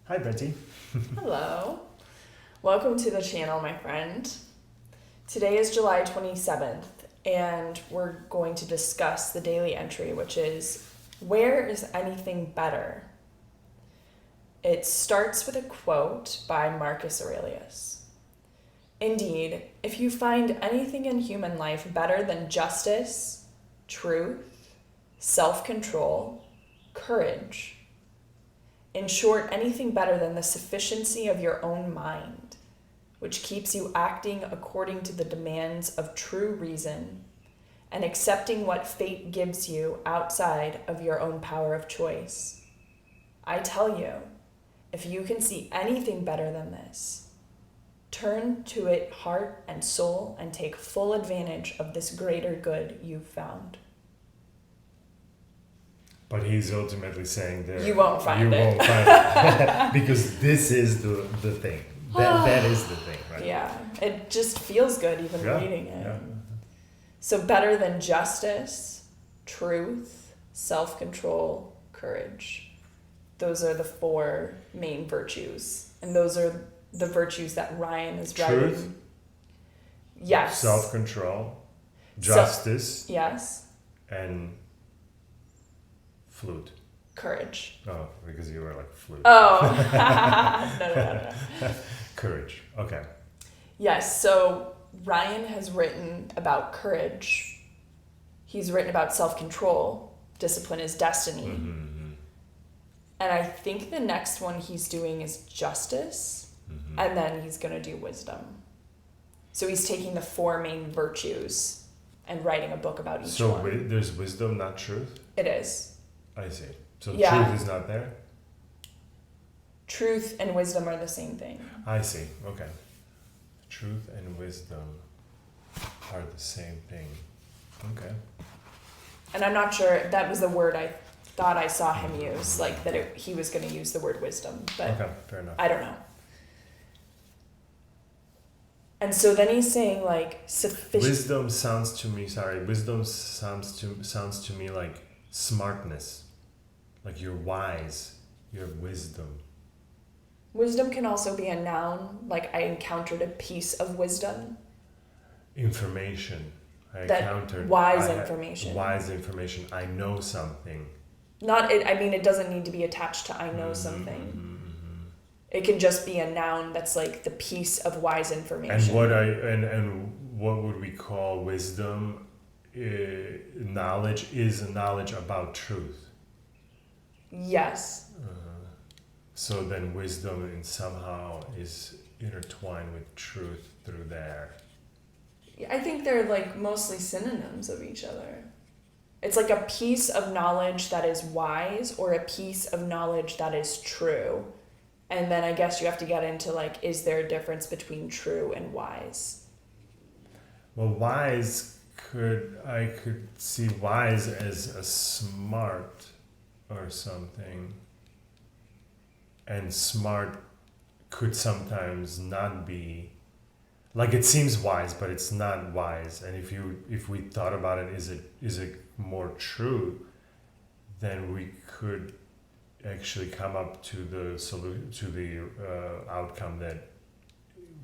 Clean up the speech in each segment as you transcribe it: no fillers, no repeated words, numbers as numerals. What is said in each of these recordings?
Hi, Betty. Hello. Welcome to the channel, my friend. Today is July 27th, and we're going to discuss the daily entry, which is, where is anything better? It starts with a quote by Marcus Aurelius. Indeed, if you find anything in human life better than justice, truth, self-control, courage, in short, anything better than the sufficiency of your own mind, which keeps you acting according to the demands of true reason and accepting what fate gives you outside of your own power of choice. I tell you, if you can see anything better than this, turn to it heart and soul and take full advantage of this greater good you've found. But he's ultimately saying that You won't find it. You won't find it. Because this is the thing. That is the thing, right? Yeah, it just feels good even reading it. Yeah. So better than justice, truth, self-control, courage. Those are the four main virtues. And those are the virtues that Ryan is writing. Truth? Yes. Self-control, justice, Yes. and flute. Courage. Oh, because you were like flute. Oh. No. Courage. Okay. Yes, so Ryan has written about courage. He's written about self-control. Discipline is destiny. Mm-hmm. And I think the next one he's doing is justice. Mm-hmm. And then he's going to do wisdom. So he's taking the four main virtues and writing a book about each one. So there's wisdom, not truth? It is. I see. So Yeah. truth is not there? Truth and wisdom are the same thing. I see. Okay. Truth and wisdom are the same thing. Okay. And I'm not sure, that was the word I thought I saw him use, like that he was going to use the word wisdom, but Okay, fair enough. I don't know. And so then he's saying like sufficient. Wisdom sounds to me like smartness. Like you're wise. You have wisdom. Wisdom can also be a noun, like I encountered a piece of wisdom. Information. Information. Wise information. I know something. It doesn't need to be attached to I know something. Mm-hmm. It can just be a noun that's like the piece of wise information. And what would we call wisdom? Knowledge is knowledge about truth. Yes. So then wisdom somehow is intertwined with truth through there. I think they're like mostly synonyms of each other. It's like a piece of knowledge that is wise or a piece of knowledge that is true. And then I guess you have to get into like, is there a difference between true and wise? Well, wise I could see wise as a smart or something. And smart could sometimes not be, like it seems wise, but it's not wise. And if we thought about it, is it more true? Then we could actually come up to the outcome that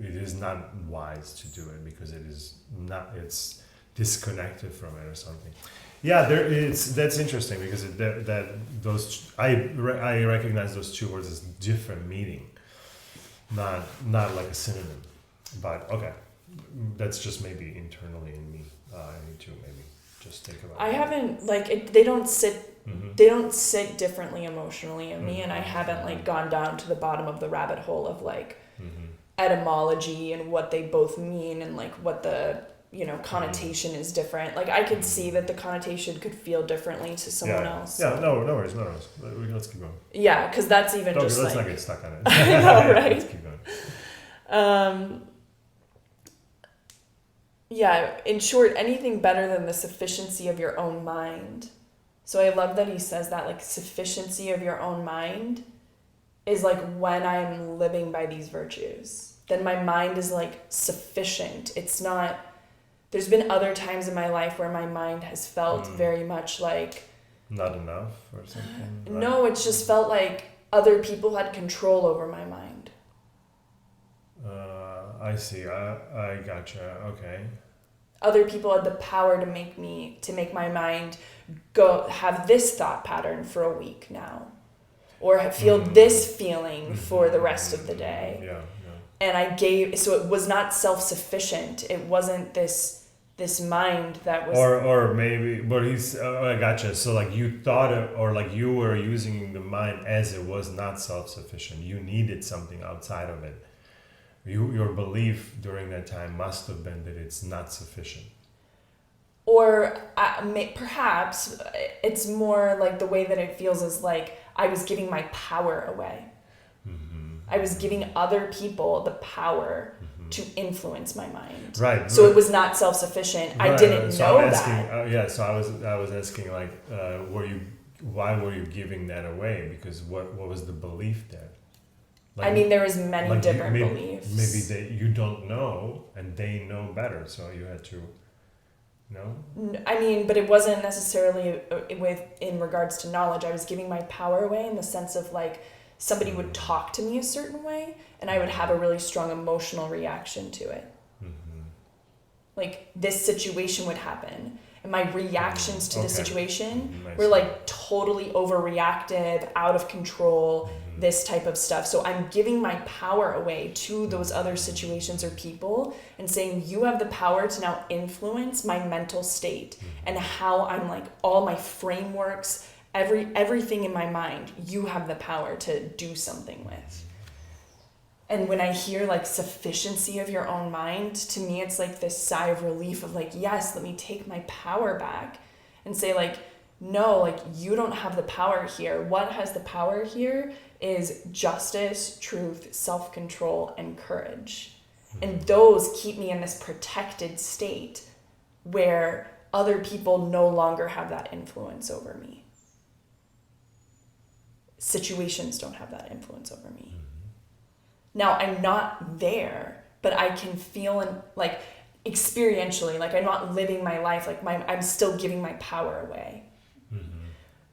it is not wise to do it because it's disconnected from it or something. Yeah, that's interesting because I recognize those two words as different meaning, not like a synonym. But okay, that's just maybe internally in me. I need to maybe just think about. I haven't they don't sit. Mm-hmm. They don't sit differently emotionally in me, Mm-hmm. and I haven't like gone down to the bottom of the rabbit hole of like Mm-hmm. etymology and what they both mean and like what the connotation is different. Like I could see that the connotation could feel differently to someone else. Yeah, no worries. Let's keep going. Yeah, because that's even just let's like not get stuck on it. I know, right? Let's keep going. Yeah, in short, anything better than the sufficiency of your own mind. So I love that he says that, like, sufficiency of your own mind is like when I'm living by these virtues. Then my mind is like sufficient. It's not, there's been other times in my life where my mind has felt very much like not enough or something. No, it's just felt like other people had control over my mind. I see. I gotcha. Okay. Other people had the power to make my mind go have this thought pattern for a week now, or feel this feeling for the rest of the day. Yeah. And so it was not self-sufficient. It wasn't this mind that was. Or maybe, but I gotcha. So like you thought it, or like you were using the mind as it was not self-sufficient. You needed something outside of it. Your belief during that time must have been that it's not sufficient. Or perhaps it's more like the way that it feels is like I was giving my power away. I was giving other people the power to influence my mind. Right. So it was not self-sufficient. Right. I didn't know that. So I was asking like, why were you giving that away? Because what was the belief there? Like, I mean, there was many different beliefs. Maybe you don't know and they know better, so you had to. No? I mean, but it wasn't necessarily in regards to knowledge. I was giving my power away in the sense of like somebody would talk to me a certain way and I would have a really strong emotional reaction to it. Like this situation would happen and my reactions to the situation were like totally overreactive, out of control, this type of stuff. So I'm giving my power away to those other situations or people and saying, you have the power to now influence my mental state and how I'm like all my frameworks, everything in my mind, you have the power to do something with. And when I hear like sufficiency of your own mind, to me, it's like this sigh of relief of like, yes, let me take my power back and say like, no, like you don't have the power here. What has the power here is justice, truth, self-control, and courage. And those keep me in this protected state where other people no longer have that influence over me. Situations don't have that influence over me. Now, I'm not there, but I can feel like experientially, like I'm not living my life, like I'm still giving my power away.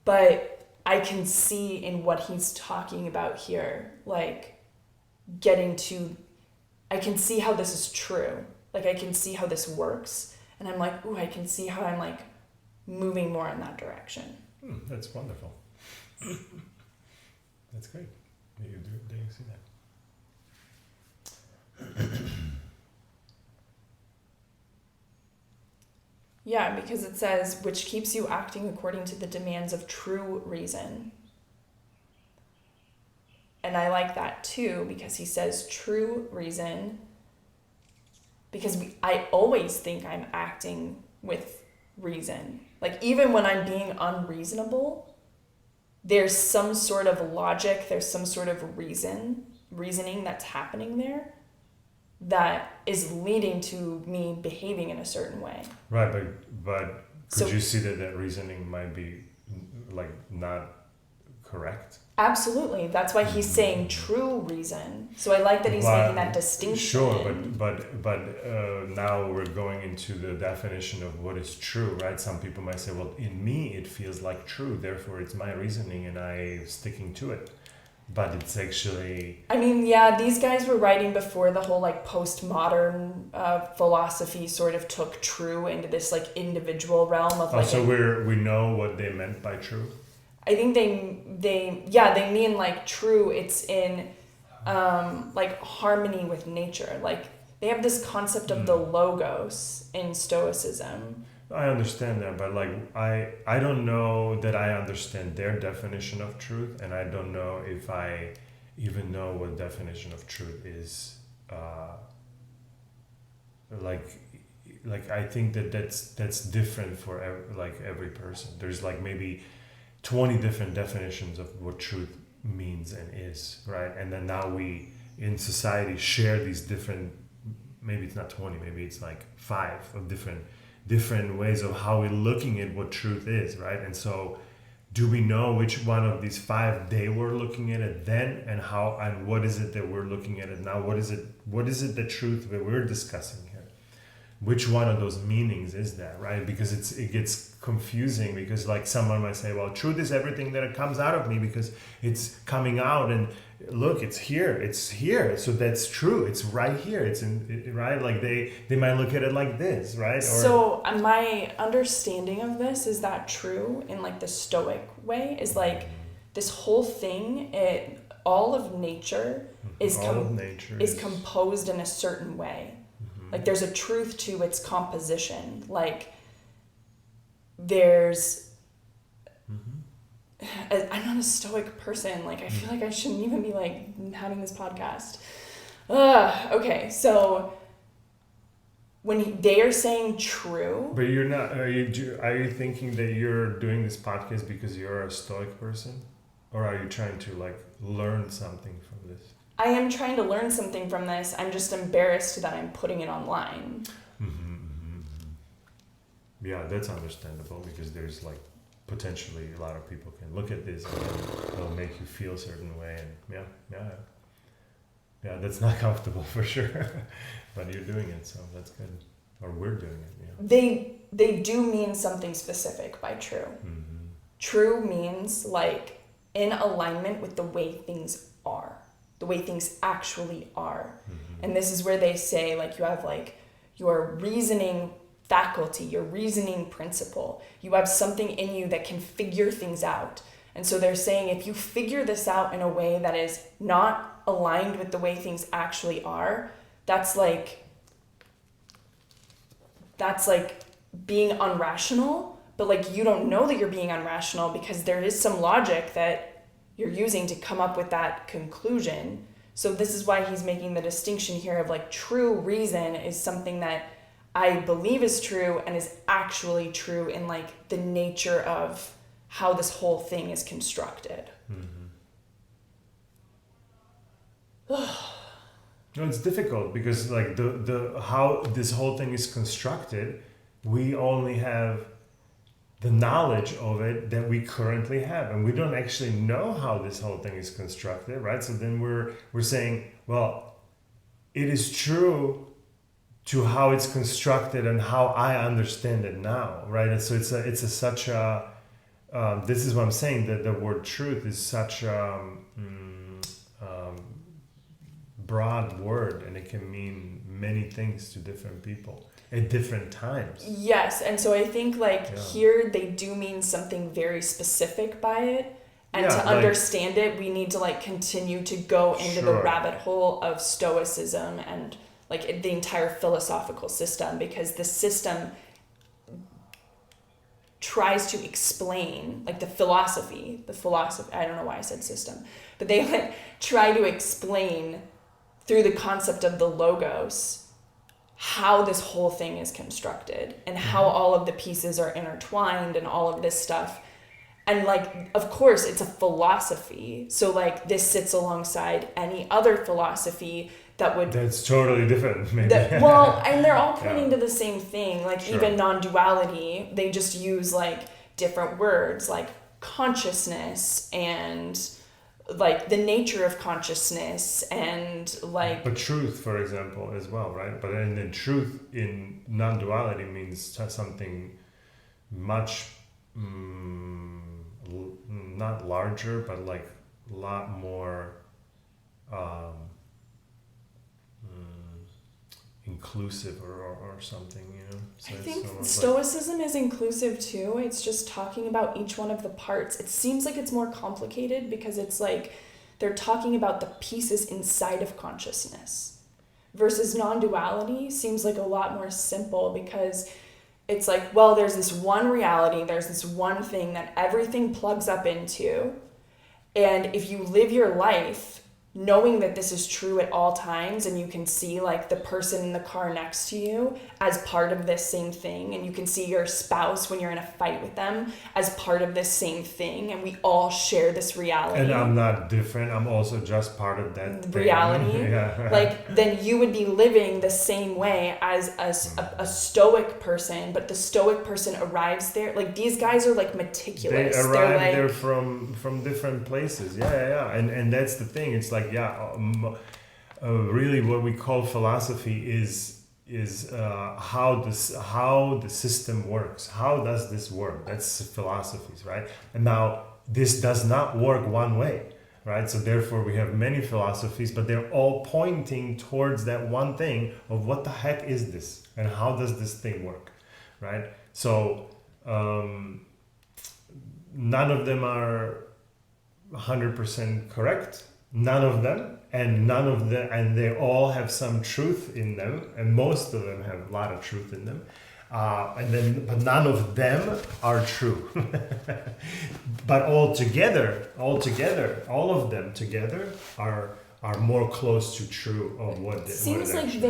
But I can see in what he's talking about here, like I can see how this is true. Like I can see how this works. And I'm like, ooh, I can see how I'm like moving more in that direction. That's wonderful. That's great. Do you see that? Yeah, because it says, which keeps you acting according to the demands of true reason. And I like that too, because he says true reason, because I always think I'm acting with reason. Like even when I'm being unreasonable, there's some sort of logic, there's some sort of reasoning that's happening there that is leading to me behaving in a certain way. Right, but could you see that reasoning might be like not correct? Absolutely. That's why he's saying true reason. So I like that he's making that distinction. Sure, but now we're going into the definition of what is true, right? Some people might say, well, in me it feels like true, therefore it's my reasoning and I'm sticking to it. But it's actually... I mean, yeah, these guys were writing before the whole like postmodern philosophy sort of took true into this like individual realm of like... So we know what they meant by true? I think they mean like true, it's in like harmony with nature. Like they have this concept of the logos in Stoicism. I understand that, but like I don't know that I understand their definition of truth, and I don't know if I even know what definition of truth is. Like I think that's different for every person. There's like maybe 20 different definitions of what truth means and is, right? And then now we in society share these different, maybe it's not 20, maybe it's like 5 of different ways of how we're looking at what truth is, right? And so do we know which one of these 5 they were looking at it then, and how, and what is it that we're looking at it now? What is it the truth that we're discussing here? which one of those meanings is that, right? Because it gets confusing, because like someone might say, well, truth is everything that comes out of me because it's coming out, and look, it's here, so that's true, it's right here, it's in, right? Like they might look at it like this, right? So my understanding of this is that true in like the Stoic way is like this whole thing, all of nature is composed in a certain way. Like there's a truth to its composition. Like there's, I'm not a Stoic person. Like I feel like I shouldn't even be like having this podcast. Okay, so when they are saying true, but you're not. Are you thinking that you're doing this podcast because you're a Stoic person, or are you trying to like learn something from this? I am trying to learn something from this. I'm just embarrassed that I'm putting it online. Yeah, that's understandable, because there's like potentially a lot of people can look at this and it'll make you feel a certain way, and yeah, that's not comfortable for sure. But you're doing it, so that's good. Or we're doing it. Yeah. They do mean something specific by true. True means like in alignment with the way things are. The way things actually are. And this is where they say like you have like your reasoning faculty, your reasoning principle. You have something in you that can figure things out. And so they're saying if you figure this out in a way that is not aligned with the way things actually are, that's like being unrational, but like you don't know that you're being unrational because there is some logic that you're using to come up with that conclusion. So this is why he's making the distinction here of like true reason is something that I believe is true and is actually true in like the nature of how this whole thing is constructed. No, it's difficult because like the how this whole thing is constructed, we only have the knowledge of it that we currently have, and we don't actually know how this whole thing is constructed, right? So then we're saying, well, it is true to how it's constructed and how I understand it now, right? And so it's such a this is what I'm saying, that the word truth is such a broad word, and it can mean many things to different people at different times. Yes, and so I think like here they do mean something very specific by it, and to understand it we need to like continue to go into the rabbit hole of Stoicism and like the entire philosophical system, because the system tries to explain like the philosophy I don't know why I said system, but they like try to explain through the concept of the logos how this whole thing is constructed and how all of the pieces are intertwined and all of this stuff. And like, of course, it's a philosophy. So like this sits alongside any other philosophy that's totally different, maybe. Well, and they're all pointing to the same thing. Like even non-duality, they just use like different words like consciousness and like the nature of consciousness and like. But truth, for example, as well, right? But then truth in non-duality means something much not larger, but like a lot more inclusive or something, you know. So I think Stoicism is inclusive too. It's just talking about each one of the parts. It seems like it's more complicated because it's like they're talking about the pieces inside of consciousness, versus non-duality seems like a lot more simple because it's like, well, there's this one reality, there's this one thing that everything plugs up into, and if you live your life knowing that this is true at all times, and you can see like the person in the car next to you as part of this same thing, and you can see your spouse when you're in a fight with them as part of this same thing, and we all share this reality. And I'm not different, I'm also just part of that reality. Like then you would be living the same way as a Stoic person, but the Stoic person arrives there. Like these guys are like meticulous. They arrive there from different places. And that's the thing. It's like really what we call philosophy is how the system works. How does this work? That's philosophies, right? And now this does not work one way, right? So therefore we have many philosophies, but they're all pointing towards that one thing of what the heck is this and how does this thing work, right? So none of them are 100% correct, none of them, and they all have some truth in them, and most of them have a lot of truth in them, but none of them are true. But all of them together are more close to true of what. Seems what like is.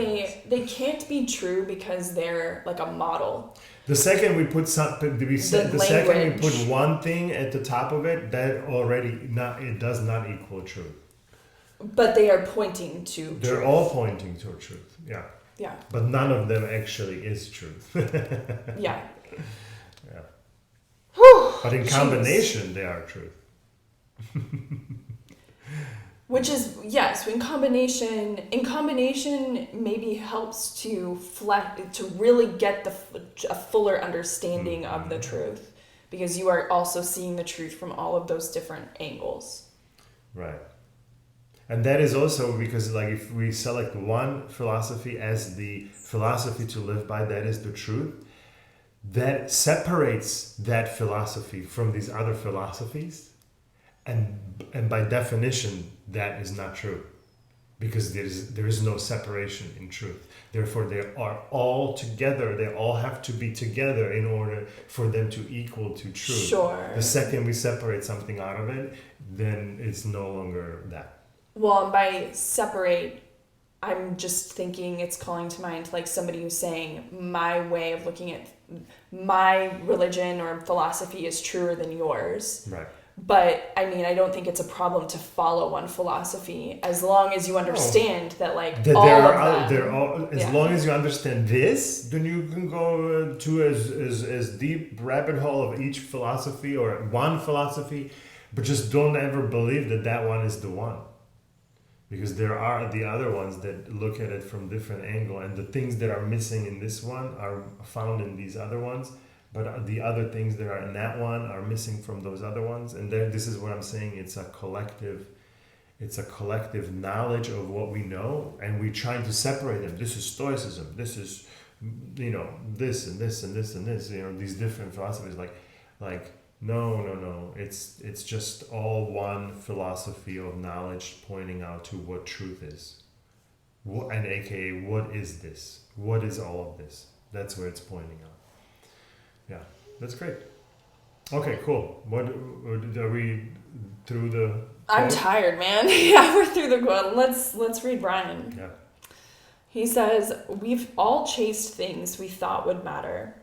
they can't be true because they're like a model. The second we put second we put one thing at the top of it, that already it does not equal truth. But they are pointing to. They're truth. all pointing to truth. Yeah. Yeah. But none of them actually is truth. Yeah. Yeah. Whew, but in combination, they are truth. Which is, yes, in combination maybe helps to really get a fuller understanding of the truth, because you are also seeing the truth from all of those different angles. Right. And that is also because, like, if we select one philosophy as the philosophy to live by, that is the truth, that separates that philosophy from these other philosophies. And by definition, that is not true, because there is no separation in truth. Therefore, they are all together. They all have to be together in order for them to equal to truth. Sure. The second we separate something out of it, then it's no longer that. Well, by separate, I'm just thinking it's calling to mind like somebody who's saying my way of looking at my religion or philosophy is truer than yours. Right. But I mean, I don't think it's a problem to follow one philosophy as long as you understand that, like, as long as you understand this, then you can go to as deep rabbit hole of each philosophy or one philosophy, but just don't ever believe that one is the one, because there are the other ones that look at it from different angle, and the things that are missing in this one are found in these other ones. But the other things that are in that one are missing from those other ones. And this is what I'm saying. It's a collective knowledge of what we know. And we're trying to separate them. This is Stoicism. This is, this and this and this and this, these different philosophies. Like, no. It's just all one philosophy of knowledge pointing out to what truth is. And AKA, what is this? What is all of this? That's where it's pointing out. Yeah, that's great. Okay, cool. What are we through the quote? I'm tired, man. Yeah, we're through the quote. Let's read Brian. Yeah. He says, "We've all chased things we thought would matter.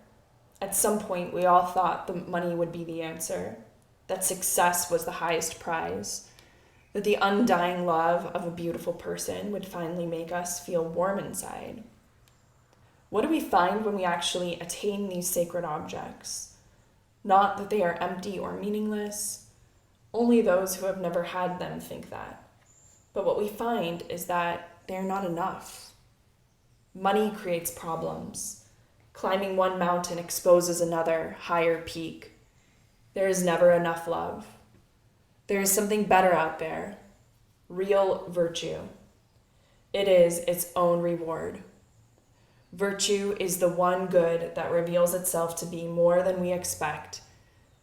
At some point, we all thought the money would be the answer, that success was the highest prize, that the undying love of a beautiful person would finally make us feel warm inside. What do we find when we actually attain these sacred objects? Not that they are empty or meaningless. Only those who have never had them think that. But what we find is that they are not enough. Money creates problems. Climbing one mountain exposes another, higher peak. There is never enough love. There is something better out there. Real virtue. It is its own reward. Virtue is the one good that reveals itself to be more than we expect,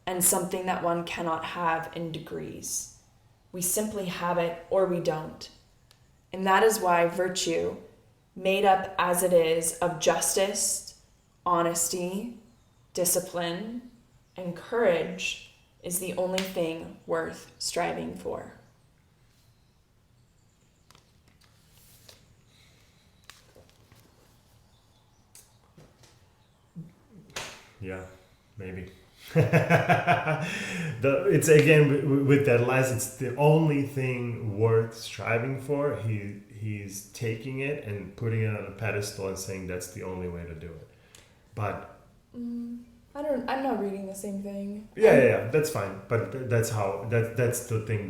and something that one cannot have in degrees. We simply have it or we don't. And that is why virtue, made up as it is of justice, honesty, discipline, and courage, is the only thing worth striving for." Yeah, maybe. It's again with that last. It's the only thing worth striving for. He's taking it and putting it on a pedestal and saying that's the only way to do it. But I'm not reading the same thing. Yeah, that's fine. But that's the thing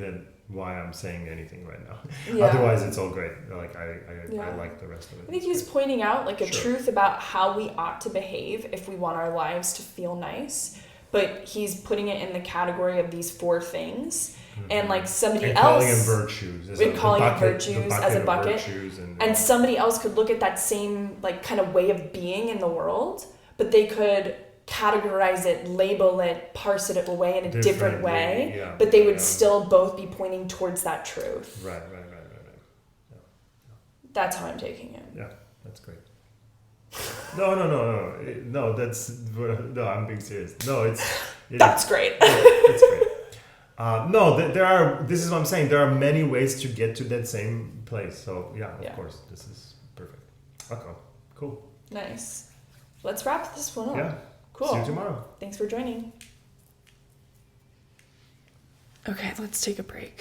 why I'm saying anything right now. Yeah. Otherwise, it's all great. Like I Yeah. like the rest of it. I think he's pointing out like a Sure. truth about how we ought to behave if we want our lives to feel nice, but he's putting it in the category of these 4 things. And like somebody and else calling them virtues, and calling it virtues as a of bucket, virtues and somebody else could look at that same like kind of way of being in the world, but they could categorize it, label it, parse it away in a different Differently, way, yeah, but they would yeah. still both be pointing towards that truth. Right. That's how I'm taking it. Yeah, that's great. No, that's no. I'm being serious. No, That's great. It's great. There are. This is what I'm saying. There are many ways to get to that same place. So yeah, of course, this is perfect. Okay, cool. Nice. Let's wrap this one up. Yeah. Cool. See you tomorrow. Thanks for joining. Okay, let's take a break.